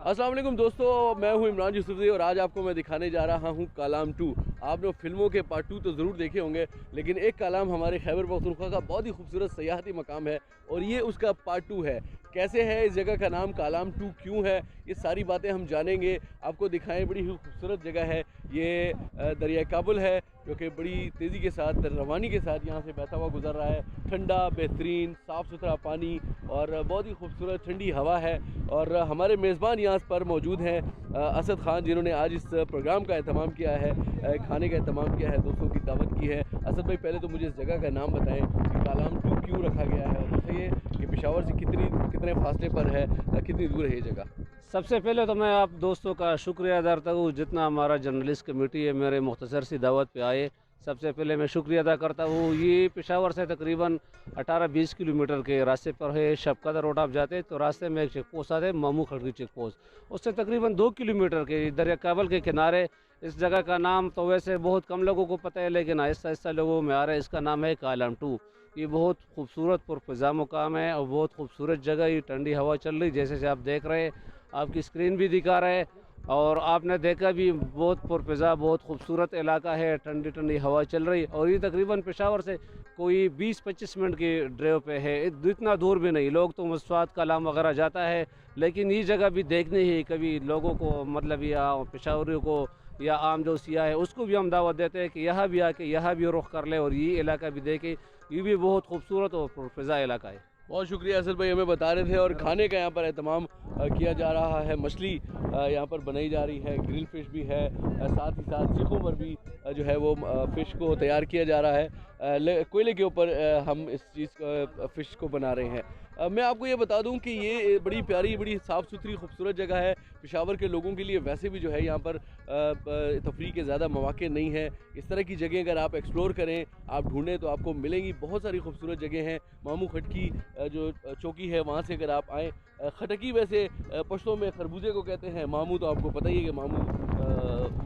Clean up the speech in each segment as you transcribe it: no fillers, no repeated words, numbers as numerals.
अस्सलाम वालेकुम दोस्तों, मैं हूं इमरान यूसुफज़ई और आज आपको मैं दिखाने जा रहा हूं कालाम 2। आपने फिल्मों के पार्ट 2 तो ज़रूर देखे होंगे, लेकिन एक कालाम हमारे खैबर पख्तूनख्वा का बहुत ही खूबसूरत सयाहती मकाम है और ये उसका पार्ट 2 है। कैसे है, इस जगह का नाम कालाम 2 क्यों है, ये सारी बातें हम जानेंगे, आपको दिखाएं। बड़ी ही खूबसूरत जगह है ये, दरिया काबुल है जो कि बड़ी तेज़ी के साथ, रवानी के साथ यहाँ से बहता हुआ गुजर रहा है। ठंडा, बेहतरीन, साफ़ सुथरा पानी और बहुत ही खूबसूरत ठंडी हवा है। और हमारे मेज़बान यहाँ पर मौजूद हैं असद ख़ान, जिन्होंने आज इस प्रोग्राम का एहतमाम किया है, खाने का एहतमाम किया है, दोस्तों की दावत की है। असद भाई, पहले तो मुझे इस जगह का नाम बताएं कि कालाम 2 क्यों रखा गया है, और बताइए कि पेशावर से कितने फासले पर है, कितनी दूर है ये जगह। सबसे पहले तो मैं आप दोस्तों का शुक्रिया अदा करता हूँ, जितना हमारा जर्नलिस्ट कमेटी है मेरे मुख्तसर सी दावत पे आए। सबसे पहले मैं शुक्रिया अदा करता हूँ। ये पेशावर से तकरीबन 18-20 किलोमीटर के रास्ते पर है। शबकदर रोड आप जाते तो रास्ते में एक चेक पोस्ट आते है, मामू खड़गी चेक पोस्ट, उससे तकरीबन 2 किलोमीटर के दरिया काबल के किनारे। इस जगह का नाम तो वैसे बहुत कम लोगों को पता है, लेकिन आहिस्ता आहिस्ता लोगों में आ रहा है। इसका नाम है कालाम 2। ये बहुत खूबसूरत पुरफ़िज़ा मुकाम है और बहुत खूबसूरत जगह। ये ठंडी हवा चल रही, जैसे आप देख रहे हैं, आपकी स्क्रीन भी दिखा रहे हैं और आपने देखा भी, बहुत पुरफ़िज़ा, बहुत खूबसूरत इलाका है। ठंडी ठंडी हवा चल रही और ये तकरीबन पेशावर से कोई 20-25 मिनट की ड्राइव पे है, इतना दूर भी नहीं। लोग तो मस्वात कालाम वगैरह जाता है, लेकिन ये जगह भी देखनी है कभी लोगों को, मतलब या पेशावरियों को या आम जो सियाह है उसको भी हम दावत देते हैं कि यहाँ भी आके यहाँ भी रुख कर ले और ये इलाका भी देखे। ये भी बहुत खूबसूरत और पुरफ़िज़ा इलाका है। बहुत शुक्रिया असद भाई, हमें बता रहे थे। और खाने का यहाँ पर एहतमाम किया जा रहा है। मछली यहाँ पर बनाई जा रही है, ग्रिल फिश भी है, साथ ही साथ सीखों पर भी जो है वो फ़िश को तैयार किया जा रहा है। कोयले के ऊपर हम इस चीज़ फ़िश को बना रहे हैं। मैं आपको ये बता दूं कि ये बड़ी प्यारी, बड़ी साफ़ सुथरी, खूबसूरत जगह है। पेशावर के लोगों के लिए वैसे भी जो है यहाँ पर तफरीह के ज़्यादा मौक़े नहीं है। इस तरह की जगह अगर आप एक्सप्लोर करें, आप ढूँढें तो आपको मिलेंगी। बहुत सारी खूबसूरत जगह हैं। मामू खटकी जो चौकी है, वहाँ से अगर आप आएँ, खटकी वैसे पश्तो में खरबूजे को कहते हैं, मामू तो आपको पता ही है कि मामू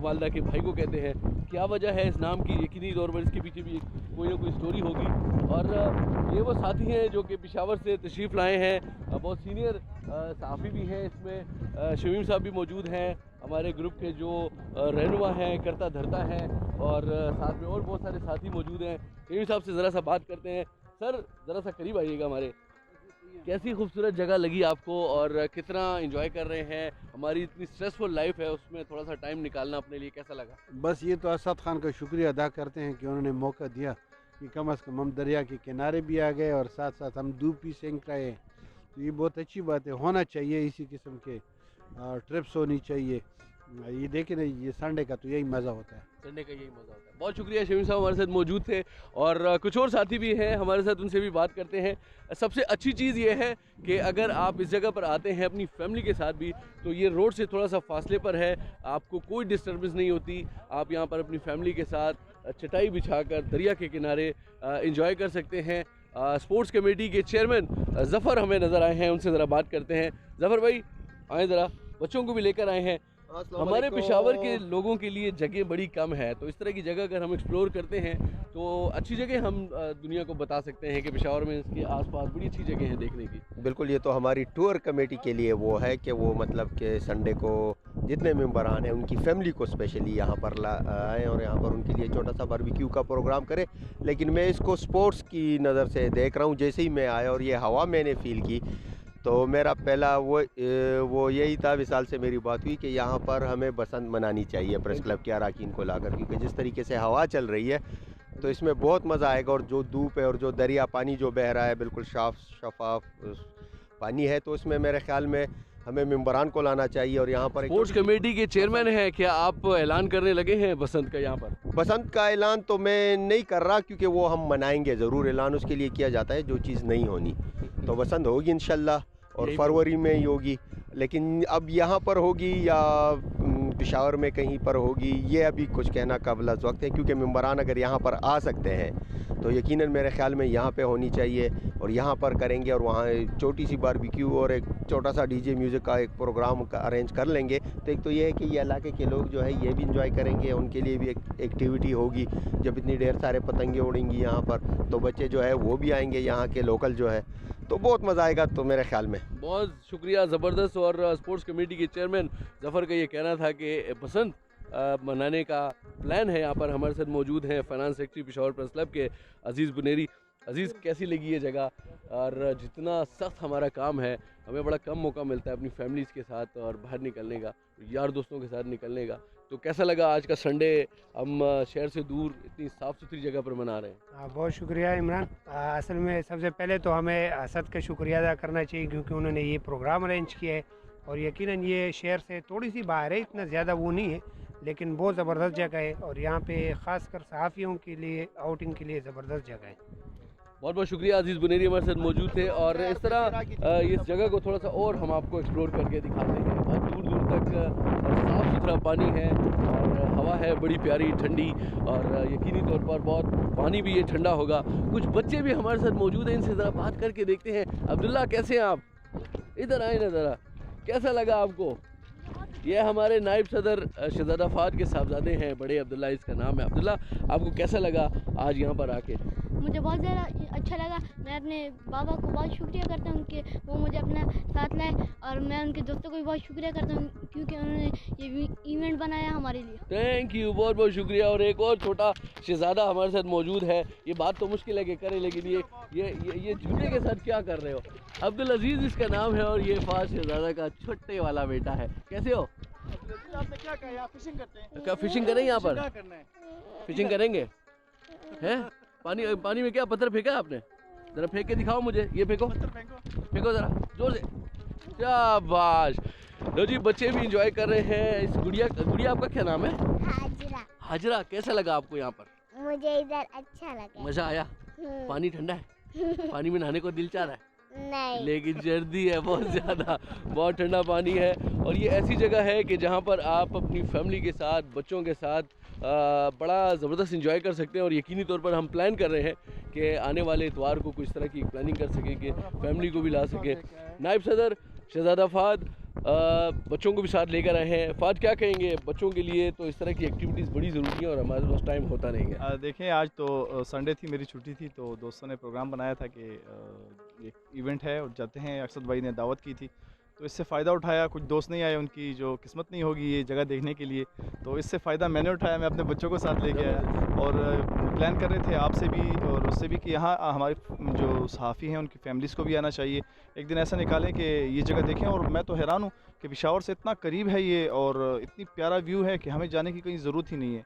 वालदा के भाई को कहते हैं। क्या वजह है इस नाम की, यकीनी तौर पर इसके पीछे भी कोई ना कोई स्टोरी होगी। और ये वो साथी हैं जो कि पेशावर से तशरीफ़ लाए हैं, बहुत सीनियर सहाफ़ी भी हैं इसमें। शमीम साहब भी मौजूद हैं, हमारे ग्रुप के जो रहनुमा हैं, करता धरता हैं, और साथ में और बहुत सारे साथी मौजूद हैं। शमीम साहब से ज़रा सा बात करते हैं। सर, ज़रा सा करीब आइएगा हमारे। कैसी खूबसूरत जगह लगी आपको और कितना एंजॉय कर रहे हैं? हमारी इतनी स्ट्रेसफुल लाइफ है, उसमें थोड़ा सा टाइम निकालना अपने लिए कैसा लगा? बस ये तो असद खान का शुक्रिया अदा करते हैं कि उन्होंने मौका दिया कि कम अज़ कम हम दरिया के किनारे भी आ गए और साथ साथ हम दूब भी सेंक रहे हैं। तो ये बहुत अच्छी बात है, होना चाहिए इसी किस्म के ट्रिप्स होनी चाहिए। ये देखें ना, ये संडे का तो यही मज़ा होता है। संडे का यही मज़ा होता है। बहुत शुक्रिया, शमीम साहब हमारे साथ मौजूद थे और कुछ और साथी भी हैं हमारे साथ, उनसे भी बात करते हैं। सबसे अच्छी चीज़ ये है कि अगर आप इस जगह पर आते हैं अपनी फैमिली के साथ भी, तो ये रोड से थोड़ा सा फासले पर है, आपको कोई डिस्टर्बेंस नहीं होती। आप यहाँ पर अपनी फैमिली के साथ चटाई बिछाकर दरिया के किनारे इंजॉय कर सकते हैं। स्पोर्ट्स कमेटी के चेयरमैन ज़फ़र हमें नज़र आए हैं, उनसे ज़रा बात करते हैं। ज़फ़र भाई आए, ज़रा बच्चों को भी लेकर आए हैं। हमारे पेशावर के लोगों के लिए जगह बड़ी कम है, तो इस तरह की जगह अगर हम एक्सप्लोर करते हैं तो अच्छी जगह हम दुनिया को बता सकते हैं कि पेशावर में इसके आसपास बड़ी अच्छी जगह है देखने की। बिल्कुल, ये तो हमारी टूर कमेटी के लिए वो है कि वो मतलब कि संडे को जितने मेंबरान हैं उनकी फैमिली को स्पेशली यहाँ पर आएँ और यहाँ पर उनके लिए छोटा सा बारबेक्यू का प्रोग्राम करें। लेकिन मैं इसको स्पोर्ट्स की नज़र से देख रहा हूँ। जैसे ही मैं आया और ये हवा मैंने फ़ील की, तो मेरा पहला वो यही था, विशाल से मेरी बात हुई कि यहाँ पर हमें बसंत मनानी चाहिए प्रेस क्लब के अरकान को लाकर, क्योंकि जिस तरीके से हवा चल रही है तो इसमें बहुत मज़ा आएगा। और जो धूप है और जो दरिया पानी जो बह रहा है, बिल्कुल शफाफ पानी है, तो इसमें मेरे ख्याल में हमें मेंबरान को लाना चाहिए। और यहाँ पर स्पोर्ट्स कमेटी के चेयरमैन हैं, क्या आप ऐलान करने लगे हैं बसंत का? यहाँ पर बसंत का ऐलान तो मैं नहीं कर रहा, क्योंकि वो हम मनाएंगे ज़रूर। ऐलान उसके लिए किया जाता है जो चीज़ नहीं होनी, तो बसंत होगी इंशाल्लाह और फरवरी में ही होगी। लेकिन अब यहाँ पर होगी या पेशावर में कहीं पर होगी, ये अभी कुछ कहना काबिल वक्त है, क्योंकि मेंबरान अगर यहाँ पर आ सकते हैं तो यकीनन मेरे ख्याल में यहाँ पे होनी चाहिए और यहाँ पर करेंगे। और वहाँ छोटी सी बारबेक्यू और एक छोटा सा डीजे म्यूज़िक का एक प्रोग्राम का अरेंज कर लेंगे। तो एक तो ये है कि ये इलाके के लोग जो है ये भी इंजॉय करेंगे, उनके लिए भी एक एक्टिविटी होगी। जब इतनी ढेर सारे पतंगे उड़ेंगी यहाँ पर, तो बच्चे जो है वो भी आएंगे, यहाँ के लोकल जो है। तो बहुत मज़ा आएगा तो मेरे ख्याल में। बहुत शुक्रिया, ज़बरदस्त। और स्पोर्ट्स कमेटी के चेयरमैन ज़फ़र का ये कहना था कि बसंत मनाने का प्लान है। यहाँ पर हमारे साथ मौजूद हैं finance secretary Peshawar press club के अज़ीज़ बुनेरी। अज़ीज़, कैसी लगी ये जगह? और जितना सख्त हमारा काम है, हमें बड़ा कम मौका मिलता है अपनी फैमिलीज़ के साथ और बाहर निकलने का, यार दोस्तों के साथ निकलने का, तो कैसा लगा आज का संडे हम शहर से दूर इतनी साफ़ सुथरी जगह पर मना रहे हैं? बहुत शुक्रिया इमरान। असल में सबसे पहले तो हमें असद का शुक्रिया अदा करना चाहिए, क्योंकि उन्होंने ये प्रोग्राम अरेंज किया है। और यकीनन ये शहर से थोड़ी सी बाहर है, इतना ज़्यादा वो नहीं है, लेकिन बहुत ज़बरदस्त जगह है। और यहाँ पे ख़ासकर सहाफ़ियों के लिए आउटिंग के लिए ज़बरदस्त जगह है। बहुत बहुत शुक्रिया। अजीज़ बुनेरी हमारे साथ मौजूद थे। और इस तरह इस जगह को थोड़ा सा और हम आपको एक्सप्लोर करके दिखाते हैं। बहुत दूर दूर तक साफ़ सुथरा पानी है और हवा है बड़ी प्यारी ठंडी, और यकीनी तौर पर बहुत पानी भी ये ठंडा होगा। कुछ बच्चे भी हमारे साथ मौजूद हैं, इनसे ज़रा बात करके देखते हैं। अब्दुल्ला, कैसे हैं आप? इधर आए ना ज़रा, कैसा लगा आपको? ये हमारे नायब सदर शहजादा फाद के साहबजादे हैं, बड़े अब्दुल्ला इसका नाम है। अब्दुल्ला, आपको कैसा लगा आज यहाँ पर आके? मुझे बहुत ज़्यादा अच्छा लगा। मैं अपने बाबा को बहुत शुक्रिया करता हूँ कि वो मुझे अपना साथ लाए, और मैं उनके दोस्तों को भी बहुत शुक्रिया करता हूँ क्योंकि उन्होंने ये इवेंट बनाया हमारे लिए। थैंक यू, बहुत बहुत शुक्रिया। और एक और छोटा शहजादा हमारे साथ मौजूद है। ये बात तो मुश्किल है कि करें, लेकिन ये जूते के साथ क्या कर रहे हो? अब्दुल अजीज़ इसका नाम है, और ये फाज शहजादा का छोटे वाला बेटा है। कैसे हो? आपने क्या कहा? यहाँ फिशिंग करते हैं? क्या फिशिंग करें यहाँ पर? क्या करना है? फिशिंग करेंगे? हैं? पानी में क्या पत्थर फेंका है आपने? ज़रा फेंक के दिखाओ मुझे। ये फेंको, फेंको ज़रा जोर से। शाबाश। लो जी, बच्चे भी इंजॉय कर रहे हैं। इस गुड़िया आपका क्या नाम है? हाजरा। हाजरा, कैसा लगा आपको यहाँ पर? मुझे इधर अच्छा लगा। मज़ा आया? पानी ठंडा है? पानी में नहाने को दिल चाह रहा है? नहीं, लेकिन सर्दी है बहुत ज़्यादा, बहुत ठंडा पानी है। और ये ऐसी जगह है कि जहाँ पर आप अपनी फैमिली के साथ, बच्चों के साथ बड़ा ज़बरदस्त इंजॉय कर सकते हैं। और यकीनी तौर पर हम प्लान कर रहे हैं कि आने वाले इतवार को कुछ तरह की प्लानिंग कर सकें कि फैमिली को भी ला सकें। नायब सदर शहजादा फाद बच्चों को भी साथ लेकर आए हैं। फाद, क्या कहेंगे? बच्चों के लिए तो इस तरह की एक्टिविटीज़ बड़ी ज़रूरी हैं और हमारे पास टाइम होता नहीं है। देखें, आज तो संडे थी, मेरी छुट्टी थी, तो दोस्तों ने प्रोग्राम बनाया था कि एक इवेंट है और जाते हैं। अरशद भाई ने दावत की थी, तो इससे फ़ायदा उठाया। कुछ दोस्त नहीं आए, उनकी जो किस्मत नहीं होगी ये जगह देखने के लिए, तो इससे फ़ायदा मैंने उठाया। मैं अपने बच्चों को साथ लेके आया और प्लान कर रहे थे आपसे भी और उससे भी कि यहाँ हमारे जो सहाफ़ी हैं उनकी फैमिलीज़ को भी आना चाहिए। एक दिन ऐसा निकालें कि ये जगह देखें। और मैं तो हैरान हूँ कि पेशावर से इतना करीब है ये और इतनी प्यारा व्यू है कि हमें जाने की कोई ज़रूरत ही नहीं है।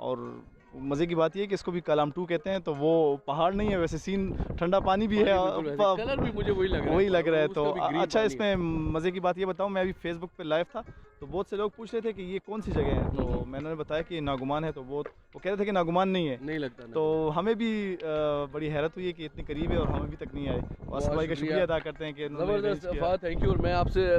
और मज़े की बात ये है कि इसको भी कालाम 2 कहते हैं, तो वो पहाड़ नहीं है, वैसे सीन ठंडा पानी भी है, कलर भी मुझे वही लग रहा है। तो अच्छा, इसमें मज़े की बात ये बताऊँ, मैं अभी फेसबुक पे लाइव था, तो बहुत से लोग पूछ रहे थे कि ये कौन सी जगह है, तो मैंने बताया कि नागुमान है, तो वो कह रहे थे कि नागुमान नहीं है, नहीं लगता ना। तो हमें भी बड़ी हैरत हुई है कि इतनी करीब है और हमें अभी तक नहीं आए। असद भाई का शुक्रिया अदा करते हैं कि ज़बरदस्त बात, थैंक यू। और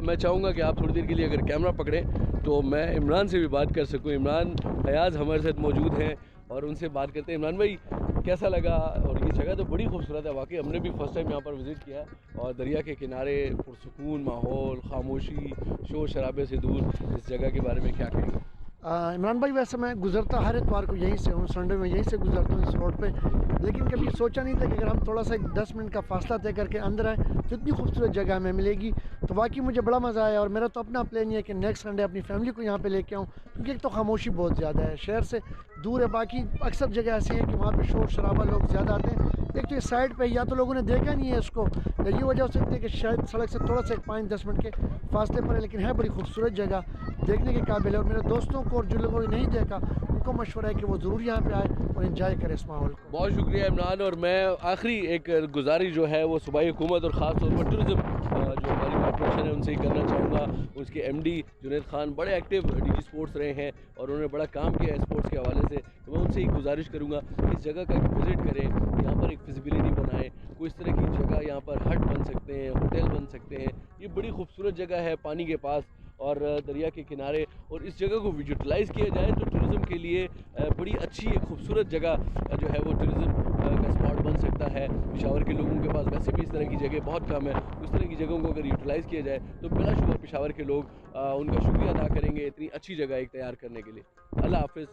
मैं चाहूँगा कि आप थोड़ी देर के लिए अगर कैमरा पकड़ें तो मैं इमरान से भी बात कर सकूँ। इमरान अयाज़ हमारे साथ मौजूद हैं और उनसे बात करते हैं। इमरान भाई, कैसा लगा? और ये जगह तो बड़ी खूबसूरत है वाकई, हमने भी फर्स्ट टाइम यहाँ पर विज़िट किया है। और दरिया के किनारे पुरसुकून माहौल, खामोशी, शोर शराबे से दूर, इस जगह के बारे में क्या कहेंगे? इमरान भाई, वैसे मैं गुज़रता हर इतवार को यहीं से हूँ, संडे में यहीं से गुज़रता हूँ इस रोड पे, लेकिन कभी सोचा नहीं था कि अगर हम थोड़ा सा 10 मिनट का फ़ासला तय करके अंदर आए तो इतनी खूबसूरत जगह हमें मिलेगी। तो वाकई मुझे बड़ा मज़ा आया। और मेरा तो अपना प्लान ये है कि नेक्स्ट संडे अपनी फैमिली को यहाँ पे लेके आऊँ, क्योंकि एक तो खामोशी बहुत ज़्यादा है, शहर से दूर है। बाकी अक्सर जगह ऐसी है कि वहाँ पर शोर शराबा, लोग ज़्यादा आते हैं। एक तो ये साइड पे या तो लोगों ने देखा नहीं है इसको, या ये वजह हो सकती है कि शायद सड़क से थोड़ा सा 5-10 मिनट के फासले पर है, लेकिन है बड़ी खूबसूरत जगह, देखने के काबिल है। और मेरे दोस्तों को और जो लोगों ने नहीं देखा उनको मशवरा है कि वो ज़रूर यहाँ पे आए और एंजॉय करें इस माहौल को। बहुत शुक्रिया इमरान। और मैं आखिरी एक गुजारिश जो है वो सूबाई हुकूमत और ख़ास तौर पर टूरिज़म जो हमारी कॉर्पोरेशन है उनसे ही करना चाहूँगा। उसके MD जुनैद खान बड़े एक्टिव DG स्पोर्ट्स रहे हैं और उन्होंने बड़ा काम किया है स्पोर्ट्स के हवाले से, तो मैं उनसे ही गुजारिश करूँगा कि इस जगह का विज़िट करें, यहाँ पर एक फिजिबिलिटी बनाएं, कोई इस तरह की जगह यहाँ पर हट बन सकते हैं, होटल बन सकते हैं। ये बड़ी खूबसूरत जगह है, पानी के पास और दरिया के किनारे, और इस जगह को यूटिलाइज़ किया जाए तो टूरिज़म के लिए बड़ी अच्छी एक खूबसूरत जगह जो है वो टूरिज़म का स्पॉट बन सकता है। पेशावर के लोगों के पास वैसे भी इस तरह की जगह बहुत कम है, इस तरह की जगहों को अगर यूटिलाइज़ किया जाए तो बिलाशुबा पेशावर के लोग उनका शुक्रिया अदा करेंगे इतनी अच्छी जगह एक तैयार करने के लिए। अल्लाह हाफ़िज़।